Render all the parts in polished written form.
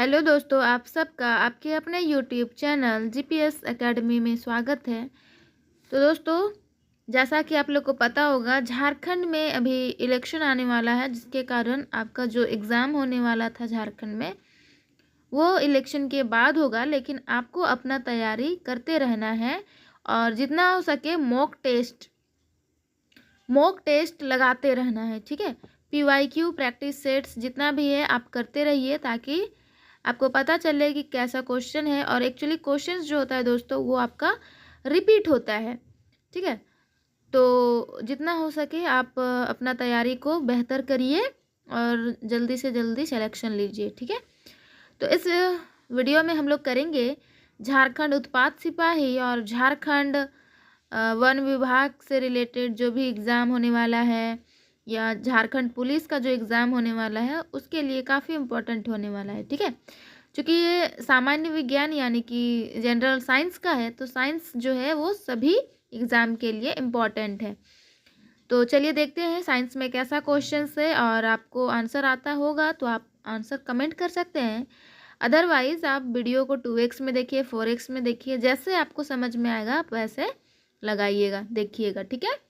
Hello दोस्तों, आप सबका आपके अपने यूट्यूब चैनल जीपीएस एकेडमी में स्वागत है। तो दोस्तों, जैसा कि आप लोग को पता होगा, झारखंड में अभी इलेक्शन आने वाला है, जिसके कारण आपका जो एग्ज़ाम होने वाला था झारखंड में, वो इलेक्शन के बाद होगा। लेकिन आपको अपना तैयारी करते रहना है और जितना हो सके मॉक टेस्ट लगाते रहना है, ठीक है। पीवाईक्यू प्रैक्टिस सेट्स जितना भी है आप करते रहिए, ताकि आपको पता चले कि कैसा क्वेश्चन है। और एक्चुअली क्वेश्चंस जो होता है दोस्तों, वो आपका रिपीट होता है, ठीक है। तो जितना हो सके आप अपना तैयारी को बेहतर करिए और जल्दी से जल्दी सिलेक्शन लीजिए, ठीक है। तो इस वीडियो में हम लोग करेंगे झारखंड उत्पाद सिपाही और झारखंड वन विभाग से रिलेटेड जो भी एग्ज़ाम होने वाला है, या झारखंड पुलिस का जो एग्ज़ाम होने वाला है, उसके लिए काफ़ी इम्पोर्टेंट होने वाला है, ठीक है। क्योंकि ये सामान्य विज्ञान यानी कि जनरल साइंस का है, तो साइंस जो है वो सभी एग्ज़ाम के लिए इम्पोर्टेंट है। तो चलिए देखते हैं साइंस में कैसा क्वेश्चन है, और आपको आंसर आता होगा तो आप आंसर कमेंट कर सकते हैं। अदरवाइज़ आप वीडियो को 2x में देखिए, 4x में देखिए, जैसे आपको समझ में आएगा आप वैसे लगाइएगा, देखिएगा, ठीक है।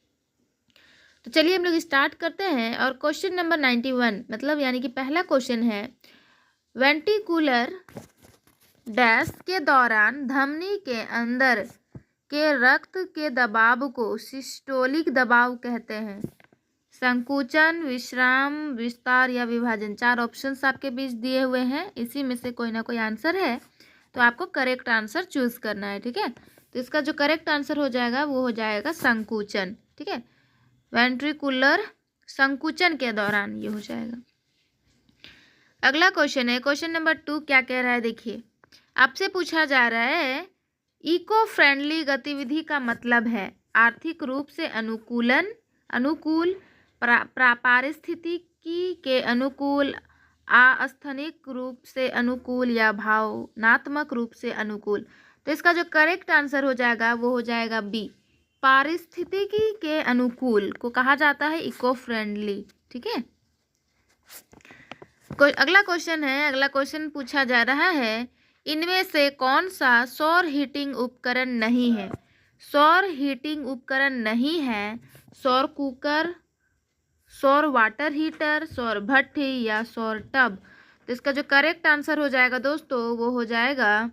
तो चलिए हम लोग स्टार्ट करते हैं। और क्वेश्चन नंबर 91 मतलब यानी कि पहला क्वेश्चन है, वेंटिकुलर डैश के दौरान धमनी के अंदर के रक्त के दबाव को सिस्टोलिक दबाव कहते हैं। संकुचन, विश्राम, विस्तार या विभाजन। 4 ऑप्शंस आपके बीच दिए हुए हैं, इसी में से कोई ना कोई आंसर है, तो आपको करेक्ट आंसर चूज करना है, ठीक है। तो इसका जो करेक्ट आंसर हो जाएगा वो हो जाएगा संकुचन, ठीक है। वेंट्रिकुलर संकुचन के दौरान ये हो जाएगा। अगला क्वेश्चन है क्वेश्चन नंबर 2। क्या कह रहा है देखिए, आपसे पूछा जा रहा है इको फ्रेंडली गतिविधि का मतलब है आर्थिक रूप से अनुकूल, पारिस्थितिकी के अनुकूल, आस्थनिक रूप से अनुकूल या भावनात्मक रूप से अनुकूल। तो इसका जो करेक्ट आंसर हो जाएगा वो हो जाएगा बी, पारिस्थितिकी के अनुकूल को कहा जाता है इको फ्रेंडली, ठीक है। अगला क्वेश्चन है, अगला क्वेश्चन पूछा जा रहा है, इनमें से कौन सा सौर हीटिंग उपकरण नहीं है। सौर हीटिंग उपकरण नहीं है सौर कुकर, सौर वाटर हीटर, सौर भट्ठी या सौर टब। तो इसका जो करेक्ट आंसर हो जाएगा दोस्तों वो हो जाएगा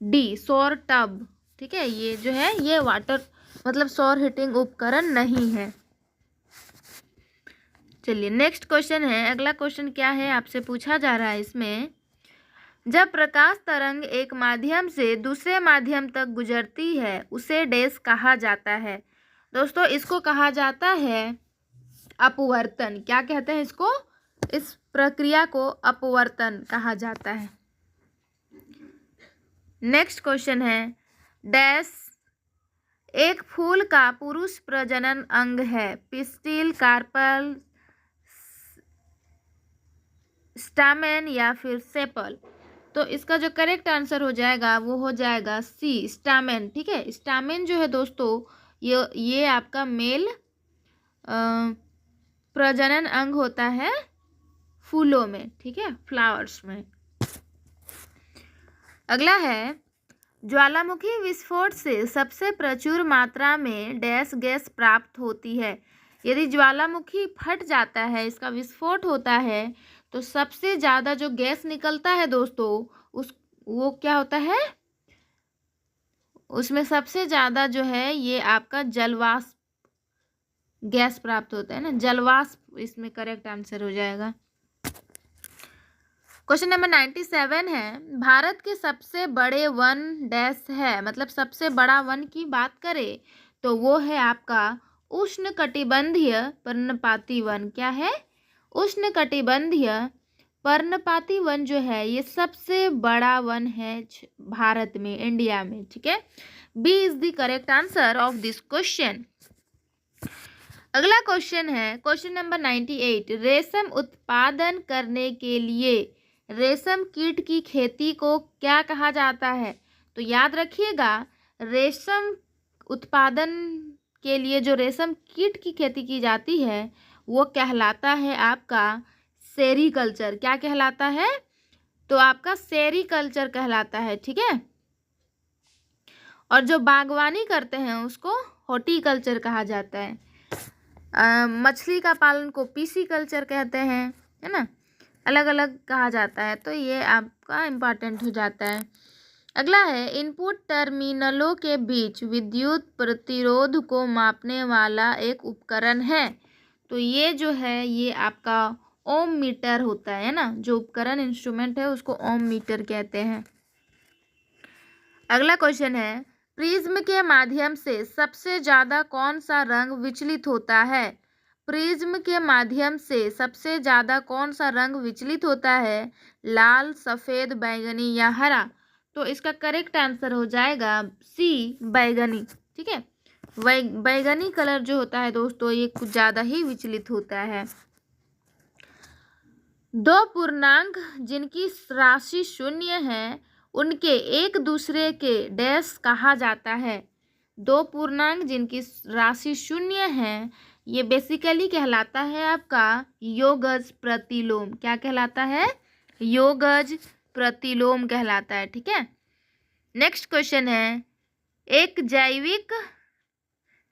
डी, सौर टब, ठीक है। ये जो है ये वाटर मतलब सौर हीटिंग उपकरण नहीं है। चलिए नेक्स्ट क्वेश्चन है, अगला क्वेश्चन क्या है आपसे पूछा जा रहा है इसमें, जब प्रकाश तरंग एक माध्यम से दूसरे माध्यम तक गुजरती है उसे डैश कहा जाता है। दोस्तों इसको कहा जाता है अपवर्तन। क्या कहते हैं इसको? इस प्रक्रिया को अपवर्तन कहा जाता है। नेक्स्ट क्वेश्चन है, डैश एक फूल का पुरुष प्रजनन अंग है, पिस्टिल, कार्पल, स्टामेन या फिर सेपल। तो इसका जो करेक्ट आंसर हो जाएगा वो हो जाएगा सी, स्टामेन, ठीक है। स्टामेन जो है दोस्तों ये आपका मेल प्रजनन अंग होता है फूलों में, ठीक है, फ्लावर्स में। अगला है, ज्वालामुखी विस्फोट से सबसे प्रचुर मात्रा में डैश गैस प्राप्त होती है। यदि ज्वालामुखी फट जाता है, इसका विस्फोट होता है, तो सबसे ज़्यादा जो गैस निकलता है दोस्तों वो क्या होता है, उसमें सबसे ज़्यादा जो है ये आपका जलवाष्प गैस प्राप्त होता है ना, जलवाष्प इसमें करेक्ट आंसर हो जाएगा। क्वेश्चन नंबर 97 है, भारत के सबसे बड़े वन डैश है, मतलब सबसे बड़ा वन की बात करें तो वो है आपका उष्णकटिबंधीय पर्णपाती वन। क्या है? उष्णकटिबंधीय पर्णपाती वन जो है ये सबसे बड़ा वन है भारत में, इंडिया में, ठीक है। B is the correct answer of this question. अगला क्वेश्चन है क्वेश्चन नंबर 98, रेशम उत्पादन करने के लिए रेशम कीट की खेती को क्या कहा जाता है। तो याद रखिएगा, रेशम उत्पादन के लिए जो रेशम कीट की खेती की जाती है वो कहलाता है आपका सेरीकल्चर। क्या कहलाता है? तो आपका सेरीकल्चर कहलाता है, ठीक है। और जो बागवानी करते हैं उसको हॉर्टिकल्चर कहा जाता है। मछली का पालन को पीसीकल्चर कहते हैं, है ना, अलग अलग कहा जाता है। तो ये आपका इम्पॉर्टेंट हो जाता है। अगला है इनपुट टर्मिनलों के बीच विद्युत प्रतिरोध को मापने वाला एक उपकरण है। तो ये जो है ये आपका ओम मीटर होता है ना, जो उपकरण इंस्ट्रूमेंट है उसको ओम मीटर कहते हैं। अगला क्वेश्चन है प्रिज्म के माध्यम से सबसे ज़्यादा कौन सा रंग विचलित होता है। प्रिज्म के माध्यम से सबसे ज़्यादा कौन सा रंग विचलित होता है, लाल, सफ़ेद, बैंगनी या हरा। तो इसका करेक्ट आंसर हो जाएगा सी, बैंगनी, ठीक है। बैंगनी कलर जो होता है दोस्तों ये कुछ ज़्यादा ही विचलित होता है। दो पूर्णांक जिनकी राशि शून्य है उनके एक दूसरे के डैश कहा जाता है। दो पूर्णांक जिनकी राशि शून्य है ये बेसिकली कहलाता है आपका योगज प्रतिलोम। क्या कहलाता है, योगज प्रतिलोम कहलाता है, ठीक है। नेक्स्ट क्वेश्चन है एक जैविक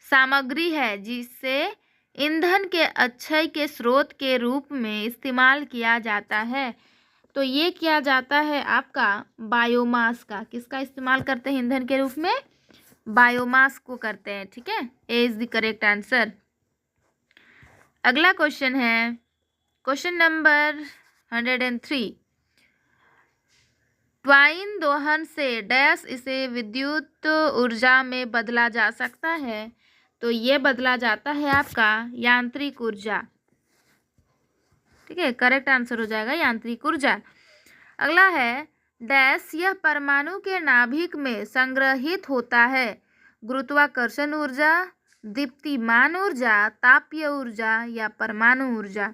सामग्री है जिसे ईंधन के अक्षय के स्रोत के रूप में इस्तेमाल किया जाता है। तो ये किया जाता है आपका बायोमास का। किसका इस्तेमाल करते हैं ईंधन के रूप में, बायोमास को करते हैं, ठीक है। ए इज द करेक्ट आंसर। अगला क्वेश्चन है क्वेश्चन नंबर 103। ट्वाइन दोहन से डैश इसे विद्युत ऊर्जा में बदला जा सकता है। तो ये बदला जाता है आपका यांत्रिक ऊर्जा, ठीक है। करेक्ट आंसर हो जाएगा यांत्रिक ऊर्जा। अगला है डैश यह परमाणु के नाभिक में संग्रहित होता है। गुरुत्वाकर्षण ऊर्जा, दीप्तिमान ऊर्जा, तापीय ऊर्जा या परमाणु ऊर्जा।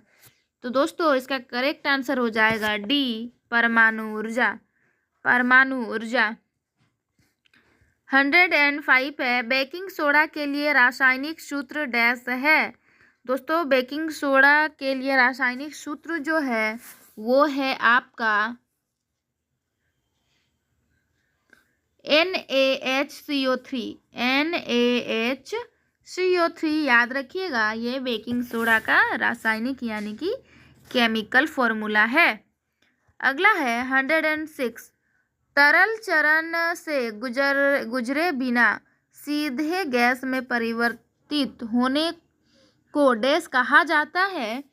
तो दोस्तों इसका करेक्ट आंसर हो जाएगा डी, परमाणु ऊर्जा, परमाणु ऊर्जा। 105 है बेकिंग सोडा के लिए रासायनिक सूत्र डैश है। दोस्तों बेकिंग सोडा के लिए रासायनिक सूत्र जो है वो है आपका NaHCO3, NaHCO3 याद रखिएगा, ये बेकिंग सोडा का रासायनिक यानी कि केमिकल फॉर्मूला है। अगला है 106 तरल चरण से गुजरे बिना सीधे गैस में परिवर्तित होने को डैश कहा जाता है।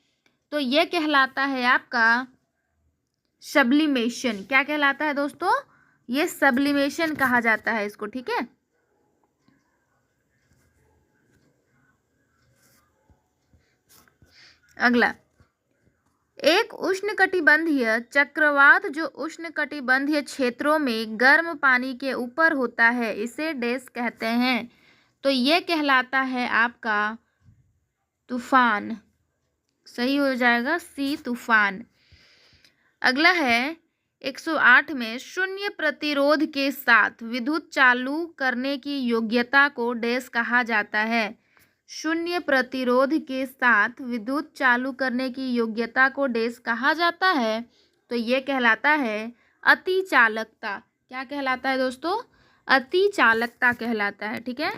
तो ये कहलाता है आपका सब्लिमेशन। क्या कहलाता है दोस्तों, ये सब्लिमेशन कहा जाता है इसको, ठीक है। अगला एक उष्णकटिबंधीय चक्रवात जो उष्णकटिबंधीय क्षेत्रों में गर्म पानी के ऊपर होता है इसे डैश कहते हैं। तो ये कहलाता है आपका तूफान। सही हो जाएगा सी, तूफान। अगला है 108 में शून्य प्रतिरोध के साथ विद्युत चालू करने की योग्यता को डैश कहा जाता है। शून्य प्रतिरोध के साथ विद्युत चालू करने की योग्यता को डैश कहा जाता है। तो ये कहलाता है अति चालकता। क्या कहलाता है दोस्तों, अति चालकता कहलाता है, ठीक है।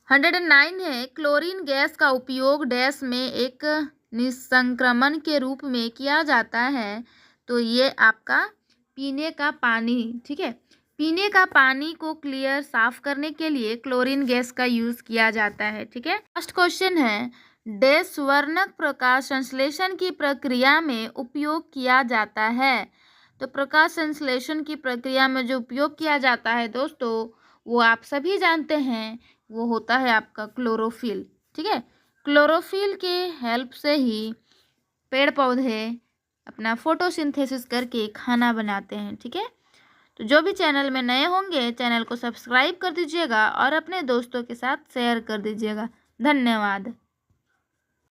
109 है क्लोरीन गैस का उपयोग डैश में एक निस्संक्रमण के रूप में किया जाता है। तो ये आपका पीने का पानी, ठीक है। पीने का पानी को क्लियर साफ करने के लिए क्लोरीन गैस का यूज किया जाता है, ठीक है। फर्स्ट क्वेश्चन है डैश वर्णक प्रकाश संश्लेषण की प्रक्रिया में उपयोग किया जाता है। तो प्रकाश संश्लेषण की प्रक्रिया में जो उपयोग किया जाता है दोस्तों वो आप सभी जानते हैं, वो होता है आपका क्लोरोफिल, ठीक है। क्लोरोफिल के हेल्प से ही पेड़ पौधे अपना फोटोसिंथेसिस करके खाना बनाते हैं, ठीक है। तो जो भी चैनल में नए होंगे चैनल को सब्सक्राइब कर दीजिएगा और अपने दोस्तों के साथ शेयर कर दीजिएगा। धन्यवाद।